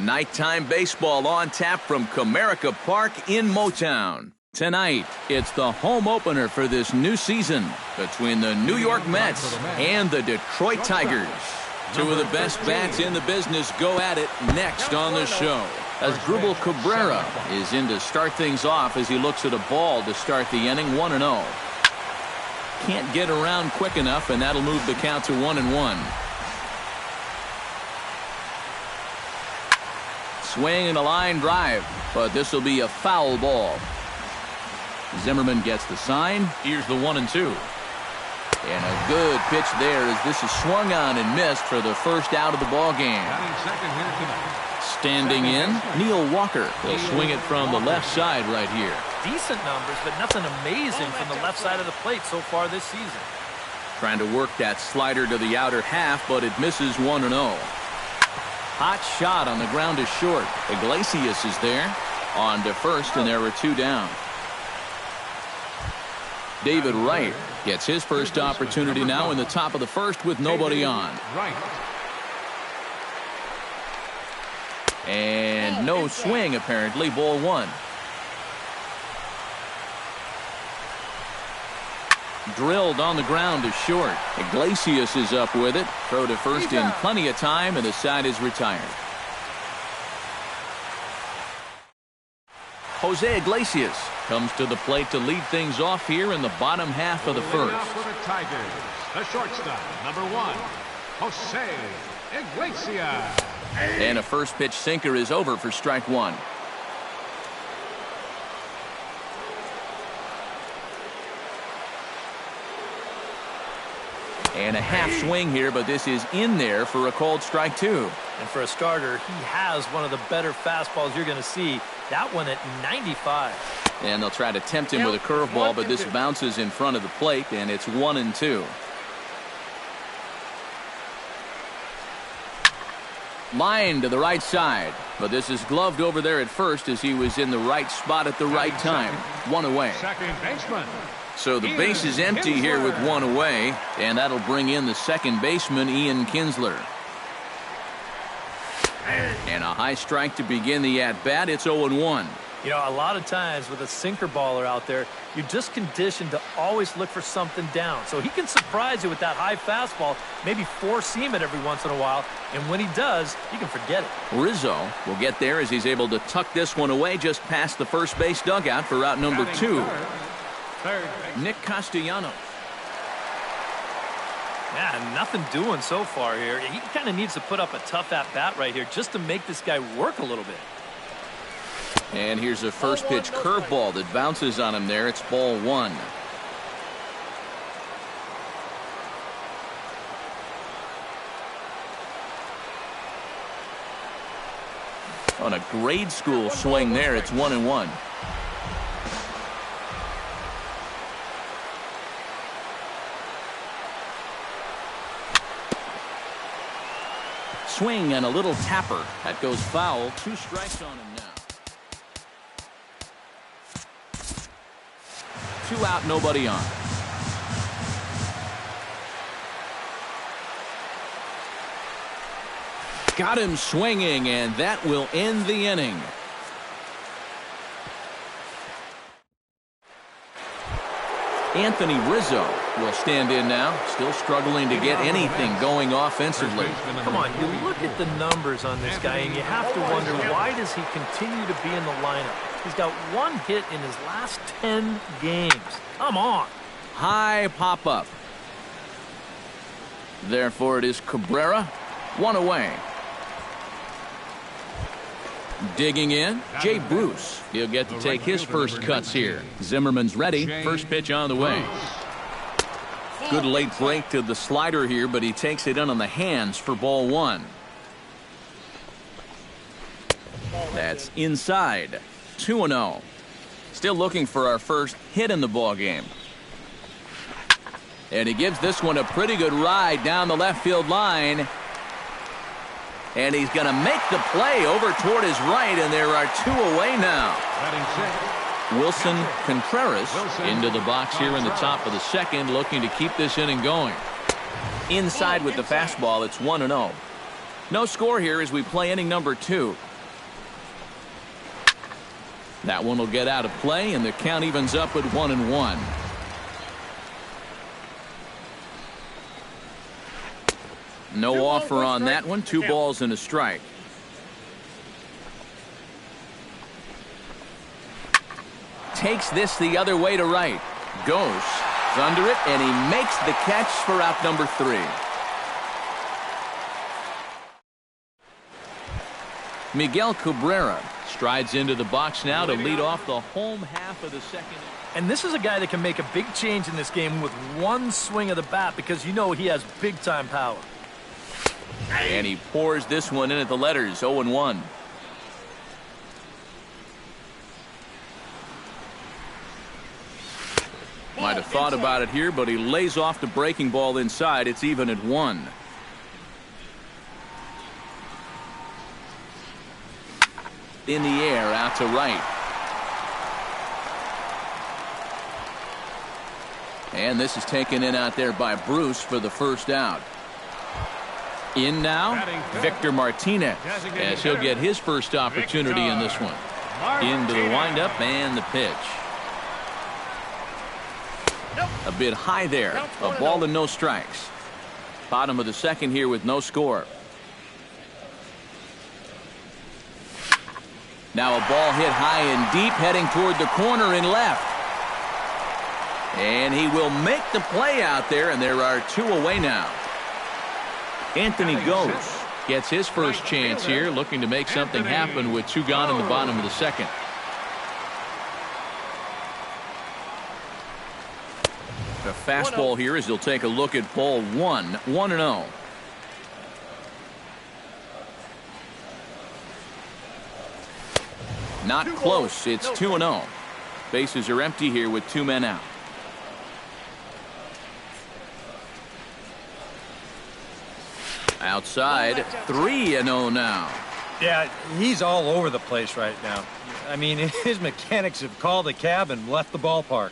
Nighttime baseball on tap from Comerica Park in Motown. Tonight, it's the home opener for this new season between the New York Mets and the Detroit Tigers. Two of the best bats in the business go at it next on the show, as Drupal Cabrera is in to start things off as he looks at a ball to start the inning 1-0. Can't get around quick enough, and that'll move the count to 1-1. Swing and a line drive, but this will be a foul ball. Zimmerman gets the sign. Here's the 1-2. And a good pitch there as this is swung on and missed for the first out of the ball game. Standing in, Neil Walker. He'll swing it from the left side right here. Decent numbers, but nothing amazing from the left side of the plate so far this season. Trying to work that slider to the outer half, but it misses 1-0. Hot shot on the ground is short. Iglesias is there on to first, and there are two down. David Wright gets his first opportunity now in the top of the first with nobody on. And no swing, apparently. Ball one. Drilled on the ground is short. Iglesias is up with it. Throw to first in plenty of time, and the side is retired. Jose Iglesias comes to the plate to lead things off here in the bottom half of the first. For the Tigers, the shortstop, number 1, Jose Iglesias. And a first pitch sinker is over for strike one. And a half swing here, but this is in there for a called strike two. And for a starter, he has one of the better fastballs you're going to see. That one at 95. And they'll try to tempt him with a curveball, but this bounces in front of the plate, and it's 1-2. Line to the right side, but this is gloved over there at first as he was in the right spot at the right time. One away. Second baseman. So the base is empty here with one away, and that'll bring in the second baseman, Ian Kinsler. And a high strike to begin the at-bat. It's 0-1. You know, a lot of times with a sinker baller out there, you're just conditioned to always look for something down. So he can surprise you with that high fastball, maybe four-seam it every once in a while, and when he does, you can forget it. Rizzo will get there as he's able to tuck this one away just past the first base dugout for out number 2. Nick Castellanos. Yeah, nothing doing so far here. He kind of needs to put up a tough at-bat right here just to make this guy work a little bit. And here's a first pitch curveball that bounces on him there. It's ball one. On a grade school swing there, it's 1-1. Swing and a little tapper. That goes foul. 2 strikes on him now. 2 out, nobody on. Got him swinging, and that will end the inning. Anthony Rizzo will stand in now, still struggling to get anything going offensively. Come on, you look at the numbers on this guy, and you have to wonder, why does he continue to be in the lineup? He's got 1 hit in his last 10 games. Come on. High pop-up. Therefore, it is Cabrera. 1 away. Digging in, Jay Bruce. He'll get to take his first cuts here. Zimmerman's ready. First pitch on the way. Good late break to the slider here, but he takes it in on the hands for ball one. That's inside. 2-0. Still looking for our first hit in the ball game. And he gives this one a pretty good ride down the left field line. And he's going to make the play over toward his right, and there are 2 away now. Wilson Contreras into the box here in the top of the second, looking to keep this inning going. Inside with the fastball, it's 1-0. No score here as we play inning number 2. That one will get out of play, and the count evens up at 1-1. No offer on that one. 2 balls and a strike. Takes this the other way to right. Goes under it, and he makes the catch for out number 3. Miguel Cabrera strides into the box now to lead off the home half of the second. And this is a guy that can make a big change in this game with one swing of the bat, because you know he has big-time power. And he pours this one in at the letters, 0-1. Might have thought about it here, but he lays off the breaking ball inside. It's even at 1. In the air, out to right. And this is taken in out there by Bruce for the first out. In now, Victor Martinez, as he'll get his first opportunity in this one. Into the windup and the pitch. A bit high there. A ball and no strikes. Bottom of the second here with no score. Now a ball hit high and deep, heading toward the corner and left. And he will make the play out there, and there are 2 away now. Anthony Goes gets his first chance here, looking to make something happen with 2 gone in the bottom of the second. The fastball here as he'll take a look at ball 1, 1-0. Not close. It's 2-0. Bases are empty here with 2 men out. Outside, 3-0 now. Yeah, he's all over the place right now. I mean, his mechanics have called a cab and left the ballpark.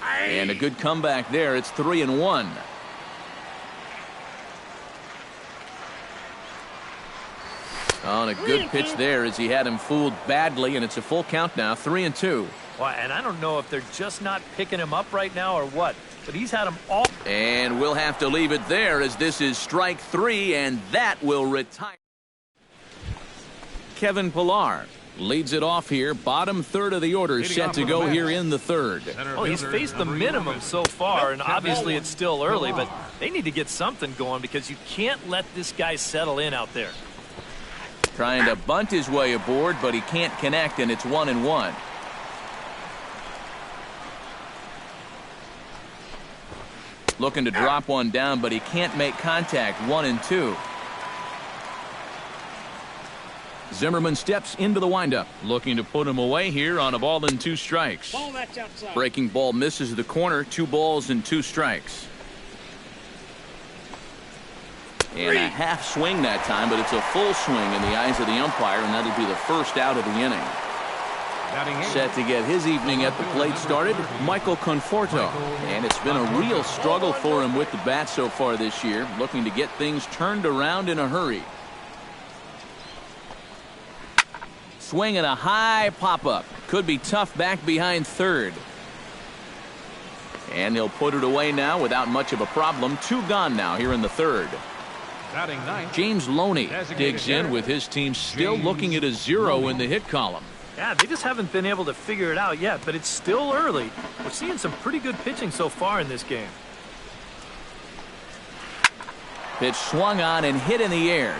And a good comeback there. It's 3-1. On a good pitch there as he had him fooled badly, and it's a full count now, 3-2. Well, and I don't know if they're just not picking him up right now or what, but he's had them all. And we'll have to leave it there as this is strike 3, and that will retire. Kevin Pillar leads it off here. Bottom third of the order set to go here in the third. Oh, he's faced the minimum so far, and obviously it's still early, but they need to get something going because you can't let this guy settle in out there. Trying to bunt his way aboard, but he can't connect, and it's 1-1. Looking to drop one down, but he can't make contact. 1-2. Zimmerman steps into the windup, looking to put him away here on a ball and 2 strikes. Breaking ball misses the corner. 2 balls and 2 strikes. And a half swing that time, but it's a full swing in the eyes of the umpire, and that'll be the first out of the inning. Set to get his evening at the plate started, Michael Conforto. And it's been a real struggle for him with the bat so far this year, looking to get things turned around in a hurry. Swing and a high pop-up. Could be tough back behind third. And he'll put it away now without much of a problem. 2 gone now here in the third. James Loney digs in with his team still looking at a 0 in the hit column. Yeah, they just haven't been able to figure it out yet, but it's still early. We're seeing some pretty good pitching so far in this game. Pitch swung on and hit in the air.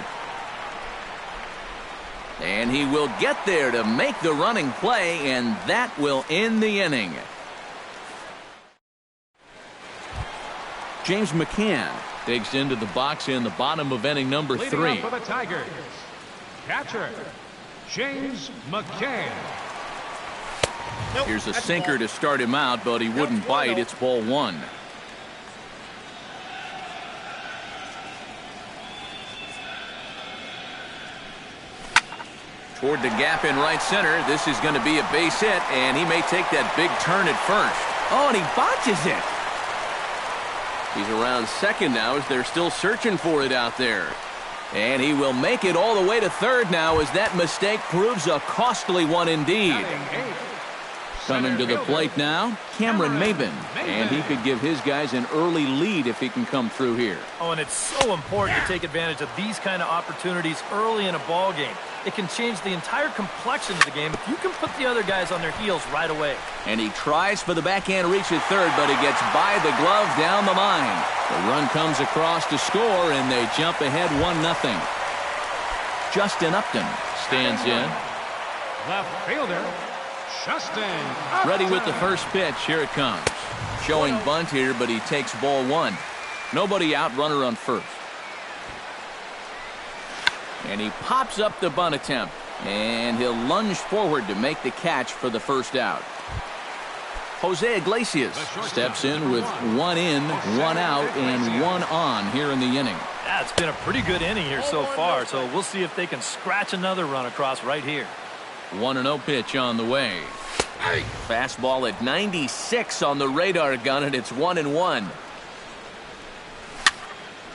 And he will get there to make the running play, and that will end the inning. James McCann digs into the box in the bottom of inning number 3. For the Tigers, catcher James McCann. Here's a sinker to start him out, but he wouldn't bite. It's ball 1. Toward the gap in right center. This is going to be a base hit, and he may take that big turn at first. Oh, and he botches it. He's around second now as they're still searching for it out there. And he will make it all the way to third now as that mistake proves a costly one indeed. Coming to the plate now, Cameron Maben. And he could give his guys an early lead if he can come through here. Oh, and it's so important to take advantage of these kind of opportunities early in a ball game. It can change the entire complexion of the game if you can put the other guys on their heels right away. And he tries for the backhand reach at third, but he gets by the glove down the line. The run comes across to score, and they jump ahead 1-0. Justin Upton stands in. Left fielder, Justin Upton. Ready with the first pitch. Here it comes. Showing bunt here, but he takes ball one. Nobody out, runner on first. And he pops up the bunt attempt. And he'll lunge forward to make the catch for the first out. Jose Iglesias steps in with 1 in, 1 out, and 1 on here in the inning. Yeah, it's been a pretty good inning here so far, so we'll see if they can scratch another run across right here. 1-0 pitch on the way. Fastball at 96 on the radar gun, and it's 1-1.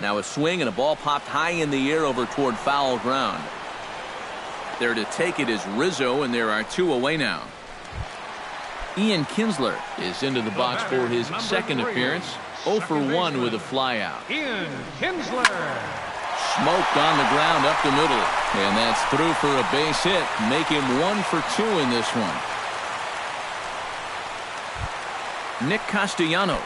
Now a swing and a ball popped high in the air over toward foul ground. There to take it is Rizzo, and there are 2 away now. Ian Kinsler is into the box for his second appearance. 0 for 1 with a flyout. Ian Kinsler. Smoked on the ground up the middle. And that's through for a base hit. Make him 1 for 2 in this one. Nick Castellanos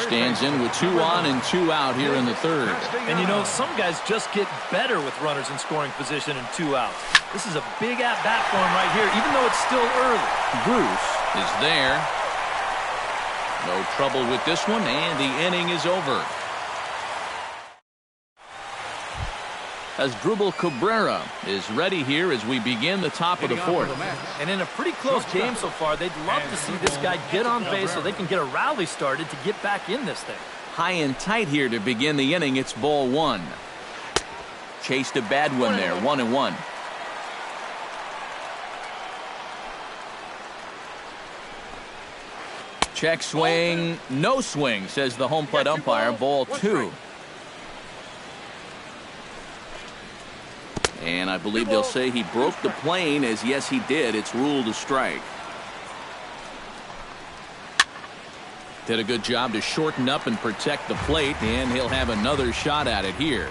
stands in with 2 on and 2 out here in the third. And you know, some guys just get better with runners in scoring position and 2 outs. This is a big at-bat for him right here, even though it's still early. Bruce is there. No trouble with this one, and the inning is over. Asdrubal Cabrera is ready here as we begin the top of the fourth. And in a pretty close game so far, they'd love to see this guy get on base so they can get a rally started to get back in this thing. High and tight here to begin the inning. It's ball 1. Chased a bad one there, 1-1. Check swing, no swing, says the home plate umpire. Ball 2. And I believe they'll say he broke the plane, as yes he did. It's ruled a strike. Did a good job to shorten up and protect the plate, and he'll have another shot at it here.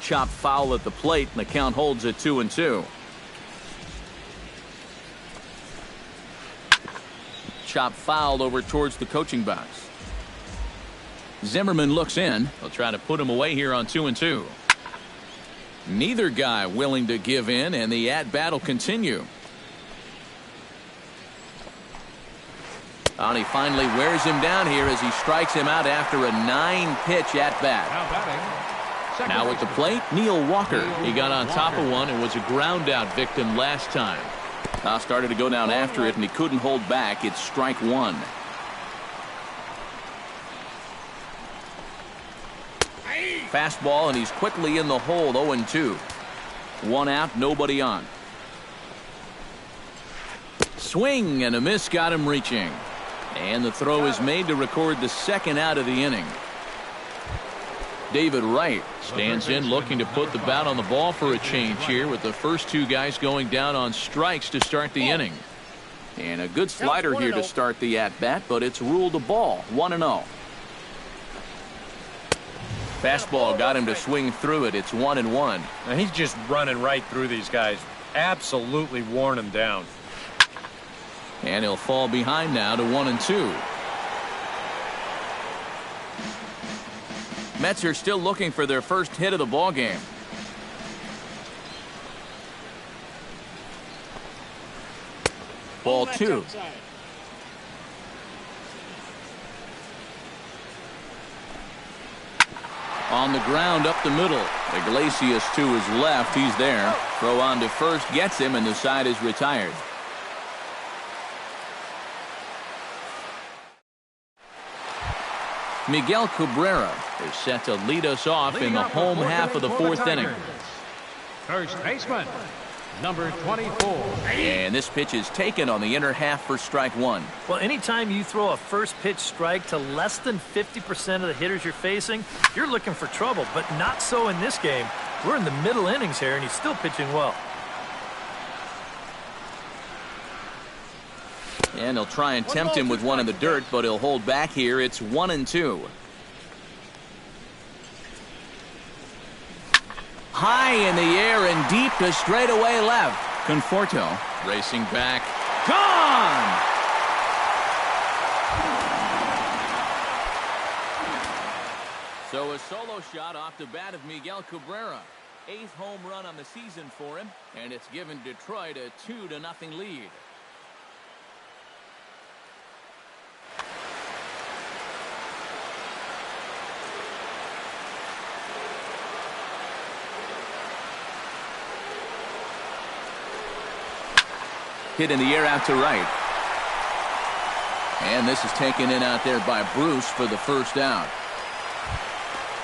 Chop foul at the plate, and the count holds at 2-2. Chop fouled over towards the coaching box. Zimmerman looks in. They'll try to put him away here on 2-2. Neither guy willing to give in, and the at-bat will continue. And he finally wears him down here as he strikes him out after a 9-pitch at-bat. Now at the plate, Neil Walker. He got on top of one and was a ground-out victim last time. Now started to go down after it, and he couldn't hold back. It's strike 1. Fastball, and he's quickly in the hole. 0-2. 1 out, nobody on. Swing and a miss got him reaching. And the throw is made to record the second out of the inning. David Wright stands in, looking to put the bat on the ball for a change here, with the first 2 guys going down on strikes to start the inning. And a good slider here to start the at-bat, but it's ruled a ball. 1-0. Fastball got him to swing through it. It's 1-1. Now he's just running right through these guys. Absolutely worn them down. And he'll fall behind now to 1-2. Mets are still looking for their first hit of the ball game. Ball 2. On the ground up the middle. Iglesias to his left. He's there. Throw on to first gets him, and the side is retired. Miguel Cabrera is set to lead us off in the home half of the fourth inning. First baseman, number 24. And this pitch is taken on the inner half for strike one. Well, anytime you throw a first pitch strike to less than 50% of the hitters you're facing, you're looking for trouble, but not so in this game. We're in the middle innings here, and he's still pitching well. And he'll try and tempt him with one in the dirt, but he'll hold back here. It's 1-2. High in the air and deep to straightaway left. Conforto racing back. Gone! So a solo shot off the bat of Miguel Cabrera. 8th home run on the season for him, and it's given Detroit a 2-0 lead. Hit in the air out to right. And this is taken in out there by Bruce for the first out.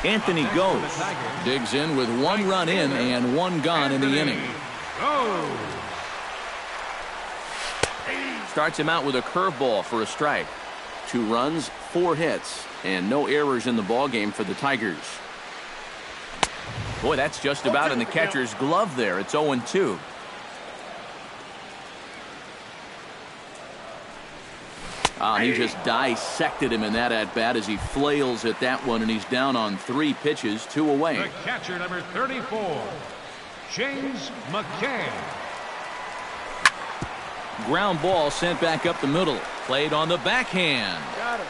Anthony goes. Digs in with 1 run in and 1 gone in the inning. Starts him out with a curveball for a strike. 2 runs, 4 hits, and no errors in the ballgame for the Tigers. Boy, that's just about in the catcher's glove there. It's 0-2. He just dissected him in that at-bat as he flails at that one, and he's down on 3 pitches, 2 away. The catcher, number 34, James McCann. Ground ball sent back up the middle. Played on the backhand.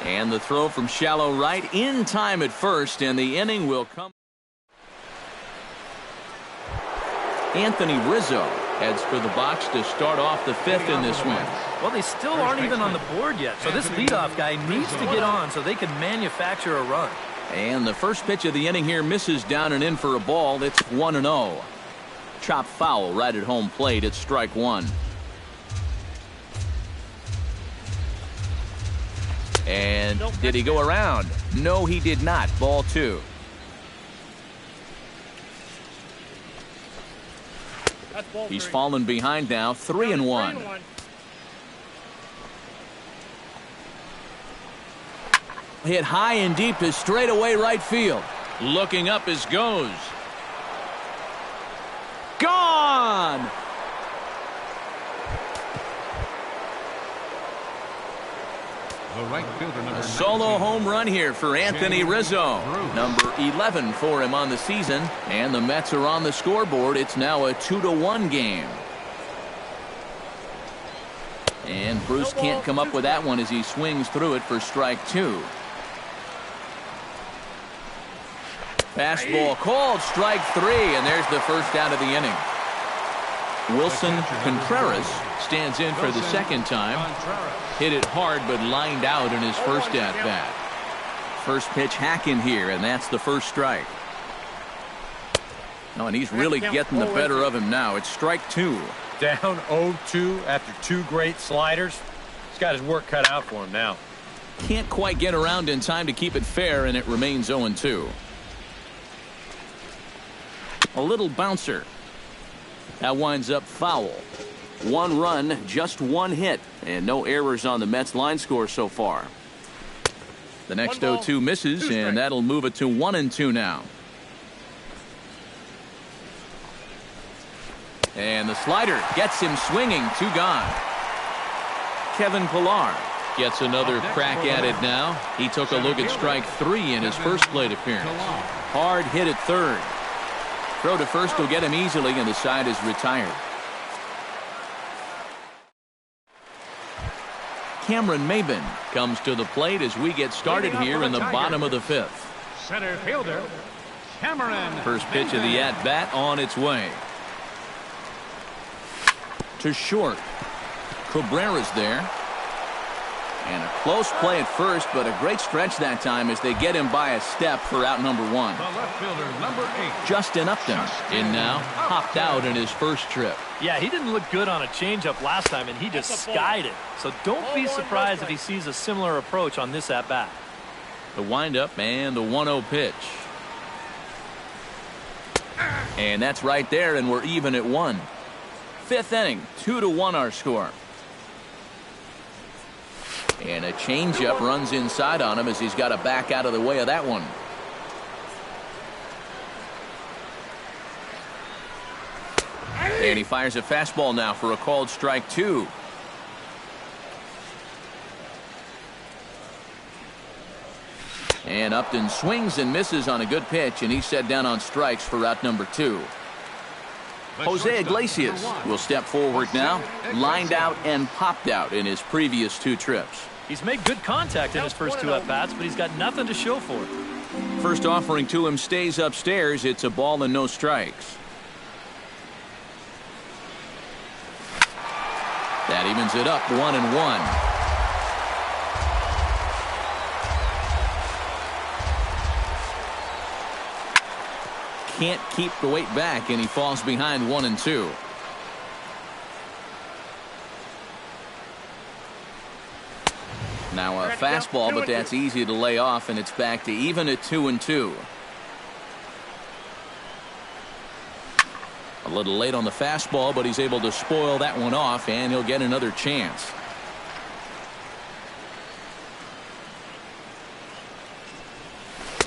And the throw from shallow right in time at first, and the inning will come. Anthony Rizzo heads for the box to start off the 5th in this one. Well, they still aren't even on the board yet, so this leadoff guy needs to get on so they can manufacture a run. And the first pitch of the inning here misses down and in for a ball. It's 1-0. Chop foul right at home plate. It's strike one. And did he go around? No, he did not. Ball 2. He's fallen behind now, 3-1. Hit high and deep to straightaway right field. Looking up as goes. Gone! The right fielder, number A solo home run here for Anthony Rizzo. Number 11 for him on the season. And the Mets are on the scoreboard. It's now a 2-1 game. And Bruce can't come up with that one as he swings through it for strike 2. Fastball called, strike 3, and there's the first out of the inning. Wilson Contreras stands in for the second time. Hit it hard but lined out in his first at-bat. First pitch hack in here, and that's the first strike. Oh, and he's really getting the better of him now. It's strike 2. Down 0-2 after 2 great sliders. He's got his work cut out for him now. Can't quite get around in time to keep it fair, and it remains 0-2. A little bouncer. That winds up foul. 1 run, just 1 hit, and no errors on the Mets line score so far. The next 0-2 misses, and that'll move it to 1-2 now. And the slider gets him swinging. 2 gone. Kevin Pillar gets another crack at it now. He took a look at strike 3 in his first plate appearance. Hard hit at third. Throw to first will get him easily, and the side is retired. Cameron Maben comes to the plate as we get started here in the bottom of the 5th. Center fielder, Cameron. First pitch of the at-bat on its way. To short. Cabrera's there. And a close play at first, but a great stretch that time as they get him by a step for out number 1. The left fielder, number 8. Justin Upton in now. Hopped out in his first trip. Yeah, he didn't look good on a changeup last time, and he just skied it. So don't be surprised if he sees a similar approach on this at-bat. The windup and the 1-0 pitch. And that's right there, and we're even at 1. fifth inning. 2-1 our score. And a changeup runs inside on him as he's got to back out of the way of that one. And he fires a fastball now for a called strike 2. And Upton swings and misses on a good pitch, and he's set down on strikes for out number 2. Jose Iglesias will step forward now, lined out and popped out in his previous 2 trips. He's made good contact in his first 2 at-bats, but he's got nothing to show for it. First offering to him stays upstairs. It's a ball and no strikes. That evens it up 1-1. Can't keep the weight back, and he falls behind 1-2. Now a fastball, but that's easy to lay off, and it's back to even at 2-2. A little late on the fastball, but he's able to spoil that one off, and he'll get another chance.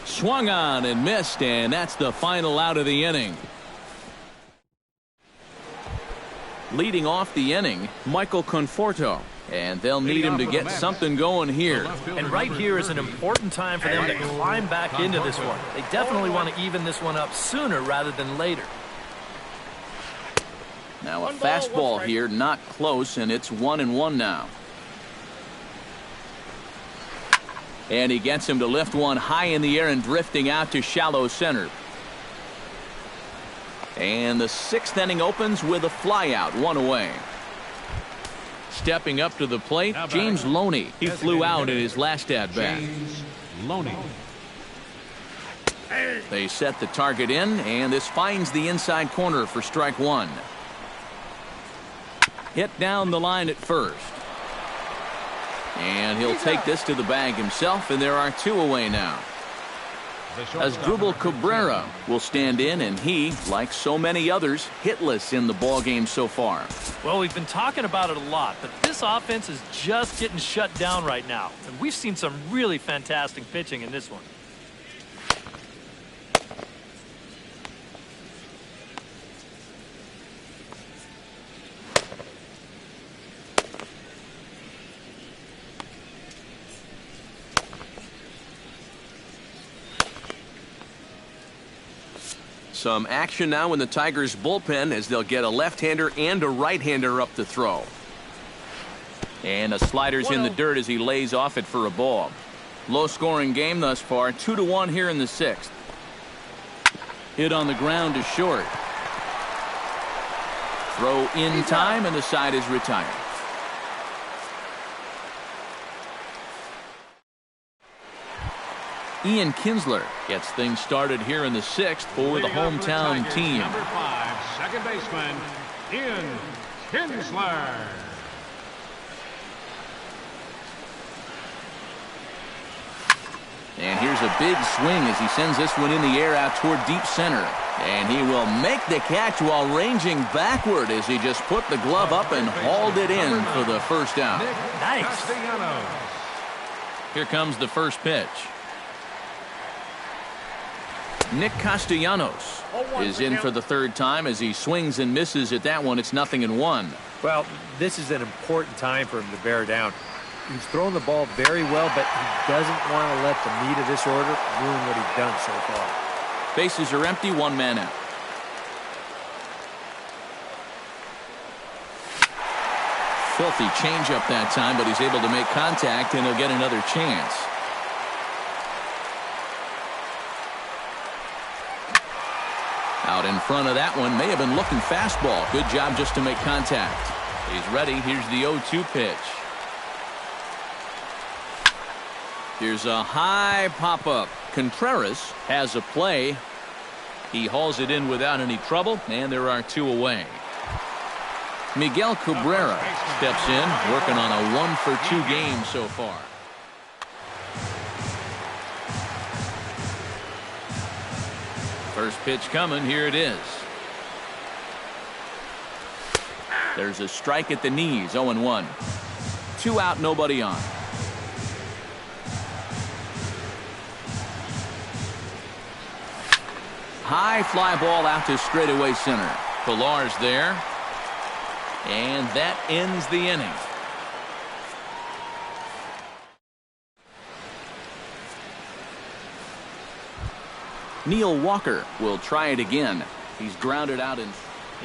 Swung on and missed, and that's the final out of the inning. Leading off the inning, Michael Conforto, and they'll need him to get something going here. And right here is an important time for them to climb back into this one. They definitely want to even this one up sooner rather than later. Now a fastball here, not close, and it's 1-1 now. And he gets him to lift one high in the air and drifting out to shallow center. And the 6th inning opens with a flyout, 1 away. Stepping up to the plate, James Loney. He flew out in his last at-bat. James Loney. They set the target in, and this finds the inside corner for strike 1. Hit down the line at first. And he'll take this to the bag himself, and there are 2 away now. Asdrubal Cabrera will stand in, and he, like so many others, hitless in the ballgame so far. Well, we've been talking about it a lot, but this offense is just getting shut down right now. And we've seen some really fantastic pitching in this one. Some action now in the Tigers bullpen as they'll get a left-hander and a right-hander up to throw. And a slider's in the dirt as he lays off it for a ball. Low-scoring game thus far, 2-1 here in the 6th. Hit on the ground to short. Throw in time, and the side is retired. Ian Kinsler gets things started here in the 6th for the hometown team. Number 5, second baseman, Ian Kinsler. And here's a big swing as he sends this one in the air out toward deep center. And he will make the catch while ranging backward as he just put the glove up and hauled it in for the first out. Nice. Here comes the first pitch. Nick Castellanos is in for the 3rd time as he swings and misses at that one. It's 0-1. Well, this is an important time for him to bear down. He's thrown the ball very well, but he doesn't want to let the meat of this order ruin what he's done so far. Bases are empty, 1 man out. Filthy changeup that time, but he's able to make contact, and he'll get another chance. Out in front of that one, may have been looking fastball. Good job just to make contact. He's ready. Here's the 0-2 pitch. Here's a high pop-up. Contreras has a play. He hauls it in without any trouble, and there are 2 away. Miguel Cabrera steps in, working on a 1-for-2 game so far. First pitch coming. Here it is. There's a strike at the knees, 0-1. 2 out, nobody on. High fly ball out to straightaway center. Pilar's there. And that ends the inning. Neil Walker will try it again. He's grounded out in.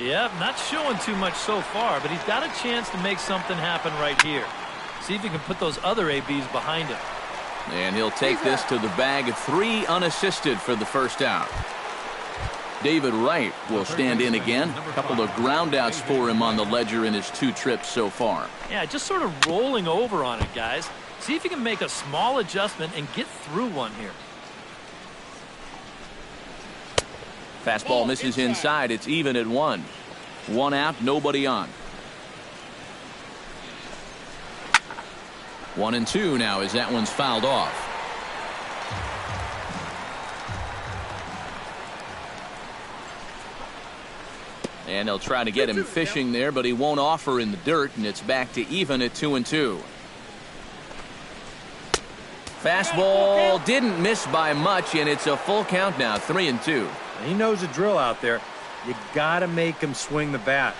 Yep, not showing too much so far, but he's got a chance to make something happen right here. See if he can put those other ABs behind him. And he'll take this to the bag. 3 unassisted for the first out. David Wright will stand in again. A couple of groundouts for him on the ledger in his 2 trips so far. Yeah, just sort of rolling over on it, guys. See if he can make a small adjustment and get through one here. Fastball misses inside. It's even at 1. 1 out, nobody on. 1-2 now as that one's fouled off. And they'll try to get him fishing there, but he won't offer in the dirt, and it's back to even at 2-2. Fastball didn't miss by much, and it's a full count now, 3-2. He knows the drill out there. You got to make him swing the bat.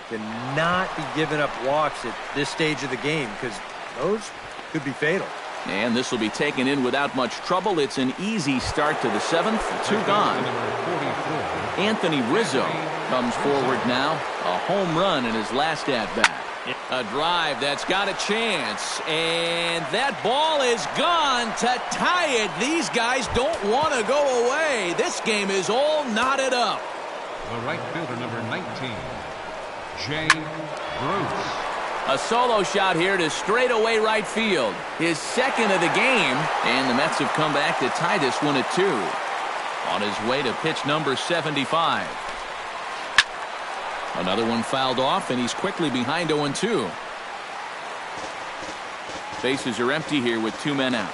Cannot be giving up walks at this stage of the game because those could be fatal. And this will be taken in without much trouble. It's an easy start to the 7th. 2 gone. Anthony Rizzo comes forward now. A home run in his last at-bat. A drive that's got a chance. And that ball is gone to tie it. These guys don't want to go away. This game is all knotted up. The right fielder, number 19, Jay Bruce. A solo shot here to straightaway right field. His 2nd of the game. And the Mets have come back to tie this one at 2. On his way to pitch number 75. Another one fouled off, and he's quickly behind 0-2. Bases are empty here with 2 men out.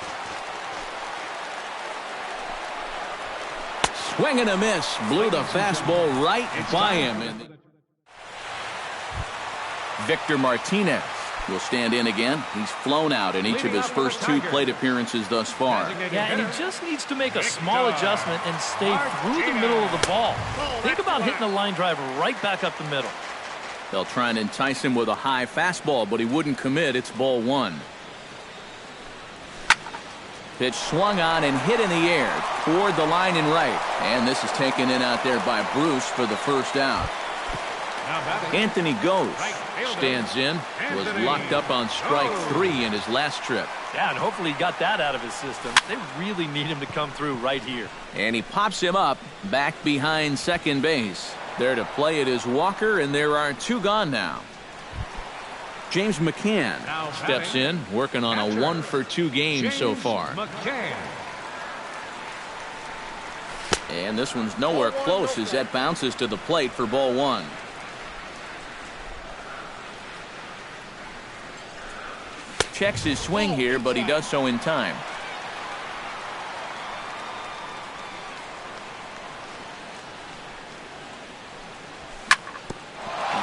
Swing and a miss. Blew the fastball right by him. Victor Martinez will stand in again. He's flown out in each of his first 2 plate appearances thus far. Yeah, and he just needs to make a small adjustment and stay through the middle of the ball. Think about hitting a line drive right back up the middle. They'll try and entice him with a high fastball, but he wouldn't commit. It's ball 1. Pitch swung on and hit in the air toward the line and right. And this is taken in out there by Bruce for the first out. Anthony Gose stands in. Was locked up on strike 3 in his last trip. Yeah, and hopefully he got that out of his system. They really need him to come through right here. And he pops him up back behind second base. There to play it is Walker, and there are 2 gone now. James McCann steps in, working on a 1-for-2 game so far. And this one's nowhere close as that bounces to the plate for ball 1. Checks his swing here, but he does so in time.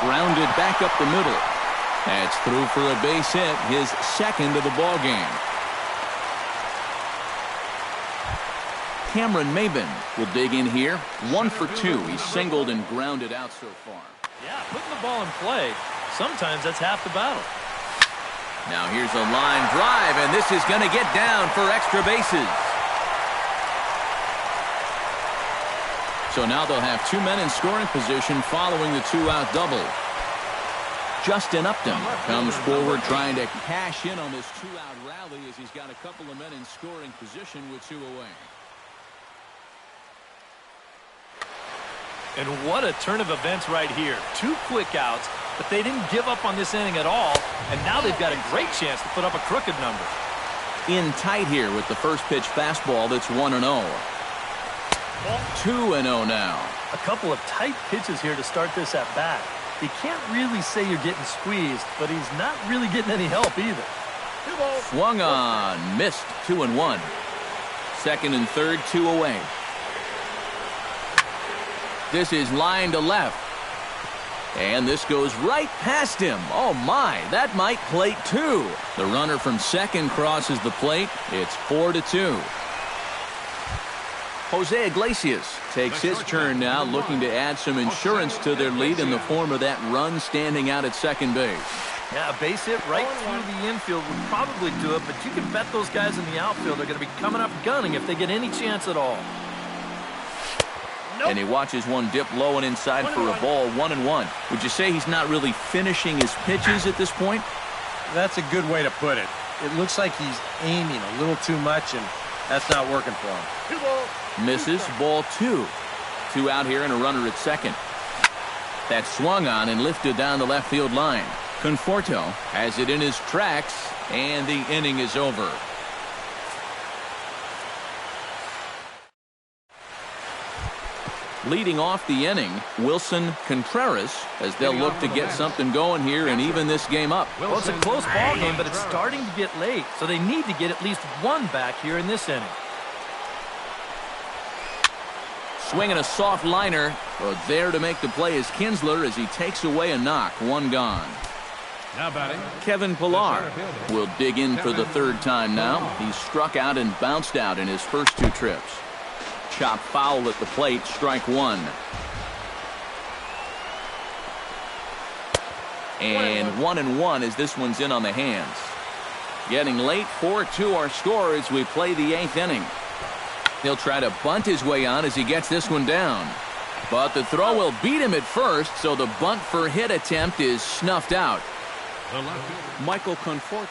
Grounded back up the middle. That's through for a base hit, his 2nd of the ball game. Cameron Maybin will dig in here. 1 for 2. He's singled and grounded out so far. Yeah, putting the ball in play, sometimes that's half the battle. Now here's a line drive, and this is going to get down for extra bases. So now they'll have 2 men in scoring position following the 2-out double. Justin Upton comes forward trying to cash in on this 2-out rally as he's got a couple of men in scoring position with 2 away. And what a turn of events right here. 2 quick outs, but they didn't give up on this inning at all, and now they've got a great chance to put up a crooked number. In tight here with the first pitch fastball that's 1-0. 2-0 now. A couple of tight pitches here to start this at bat. You can't really say you're getting squeezed, but he's not really getting any help either. Swung on, missed. 2-1. 2nd and 3rd, 2 away. This is line to left. And this goes right past him. Oh, my, that might plate 2. The runner from second crosses the plate. It's 4-2. Jose Iglesias takes his turn now, looking to add some insurance to their lead in the form of that run standing out at second base. Yeah, a base hit right through the infield would probably do it, but you can bet those guys in the outfield are going to be coming up gunning if they get any chance at all. And he watches one dip low and inside for a ball, 1-1. Would you say he's not really finishing his pitches at this point? That's a good way to put it. It looks like he's aiming a little too much, and that's not working for him. Misses, ball 2. 2 out here and a runner at second. That swung on and lifted down the left field line. Conforto has it in his tracks, and the inning is over. Leading off the inning, Wilson Contreras, as they'll look to get something going here and even this game up. Well, it's a close ball game, but it's starting to get late, so they need to get at least one back here in this inning. Swinging a soft liner, but there to make the play is Kinsler as he takes away a knock. 1 gone. Now batting, Kevin Pillar will dig in for the 3rd time now. He struck out and bounced out in his first 2 trips. Chop foul at the plate, strike 1. And 1-1 as this one's in on the hands. Getting late, 4-2 our score as we play the 8th inning. He'll try to bunt his way on as he gets this one down. But the throw will beat him at first, so the bunt for hit attempt is snuffed out. Michael Conforto.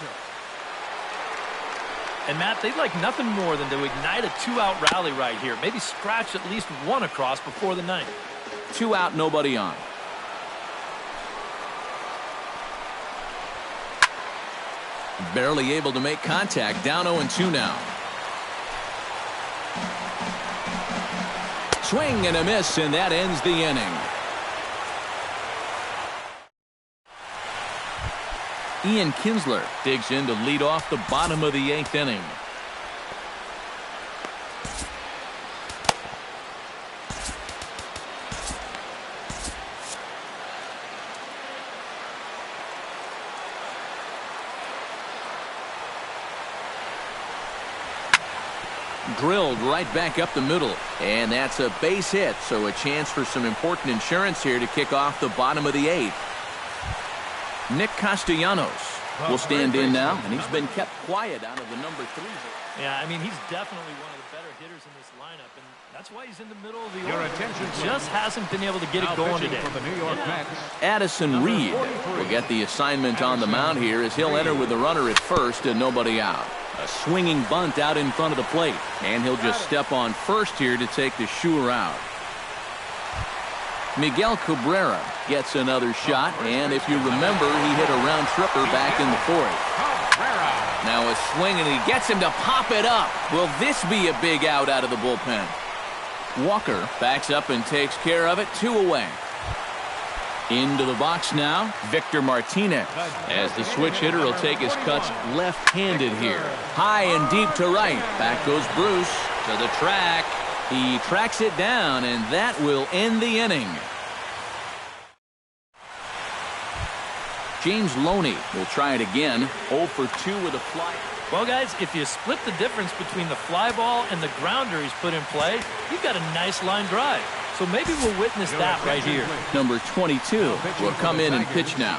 And, Matt, they'd like nothing more than to ignite a 2-out rally right here. Maybe scratch at least 1 across before the 9th. 2 out, nobody on. Barely able to make contact. Down 0-2 now. Swing and a miss, and that ends the inning. Ian Kinsler digs in to lead off the bottom of the 8th inning. Drilled right back up the middle, and that's a base hit, so a chance for some important insurance here to kick off the bottom of the 8th. Nick Castellanos will stand in now, and he's been kept quiet out of the number 3. Yeah, I mean, he's definitely one of the better hitters in this lineup, and that's why he's in the middle of the Your order. attention, He just hasn't been able to get it going today. For the New York Mets. Addison Reed will get the assignment on the mound here as he'll enter with the runner at first and nobody out. A swinging bunt out in front of the plate, and he'll just step on first here to take the shooter out. Miguel Cabrera gets another shot, and if you remember, he hit a round tripper back in the 4th. Now a swing, and he gets him to pop it up. Will this be a big out of the bullpen? Walker backs up and takes care of it. 2 away. Into the box now, Victor Martinez, as the switch hitter will take his cuts left-handed here. High and deep to right. Back goes Bruce to the track. He tracks it down, and that will end the inning. James Loney will try it again. 0 for 2 with a fly. Well, guys, if you split the difference between the fly ball and the grounder he's put in play, you've got a nice line drive. So maybe we'll witness that right here. Number 22 will come in and pitch now.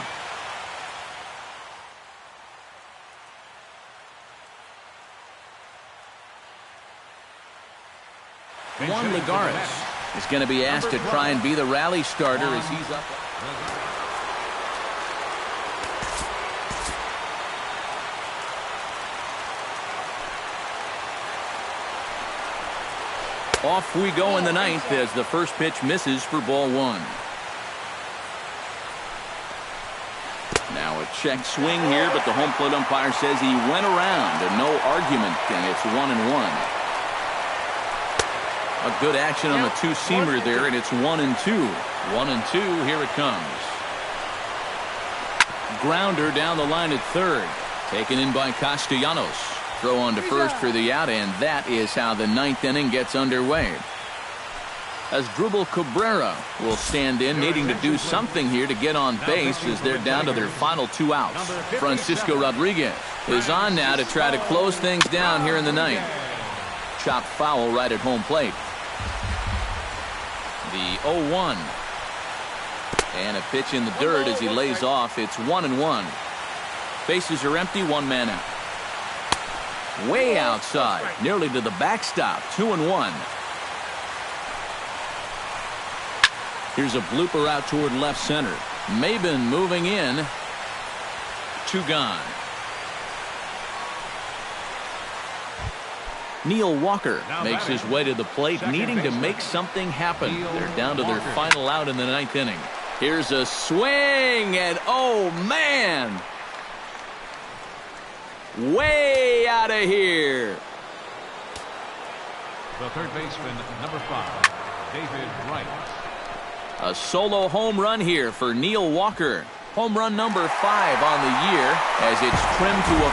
Juan Lagares is going to be asked to try and be the rally starter as he's up. Off we go in the 9th as the first pitch misses for ball 1. Now a check swing here, but the home plate umpire says he went around and no argument, and it's 1-1. A good action on the 2-seamer there, and it's 1-2. 1-2, here it comes. Grounder down the line at third. Taken in by Castellanos. Throw on to first for the out, and that is how the 9th inning gets underway. Asdrubal Cabrera will stand in, needing to do something here to get on base as they're down to their final 2 outs. Francisco Rodriguez is on now to try to close things down here in the ninth. Chopped foul right at home plate. The 0-1. And a pitch in the dirt as he lays off. It's 1-1. Bases are empty, 1 man out. Way outside, nearly to the backstop, 2-1. Here's a blooper out toward left center. Maben moving in. 2 gone. Neil Walker makes his way to the plate, needing to make something happen. They're down to their final out in the 9th inning. Here's a swing, and oh man! Way out of here. The third baseman, number 5, David Wright. A solo home run here for Neil Walker. Home run number 5 on the year as it's trimmed to a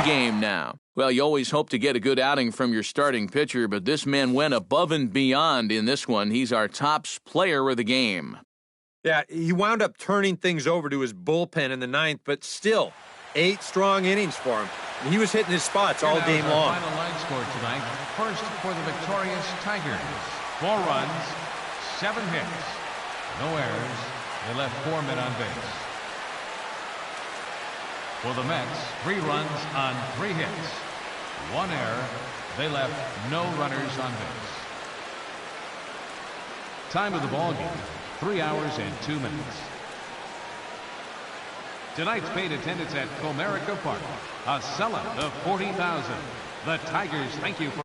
4-3 game now. Well, you always hope to get a good outing from your starting pitcher, but this man went above and beyond in this one. He's our top player of the game. Yeah, he wound up turning things over to his bullpen in the 9th, but still, 8 strong innings for him. And he was hitting his spots all game long. Final line score tonight. First for the victorious Tigers. 4 runs, 7 hits, no errors. They left 4 men on base. For the Mets, 3 runs on 3 hits, 1 error. They left no runners on base. Time of the ball game, 3 hours and 2 minutes. Tonight's paid attendance at Comerica Park, a sellout of 40,000. The Tigers thank you for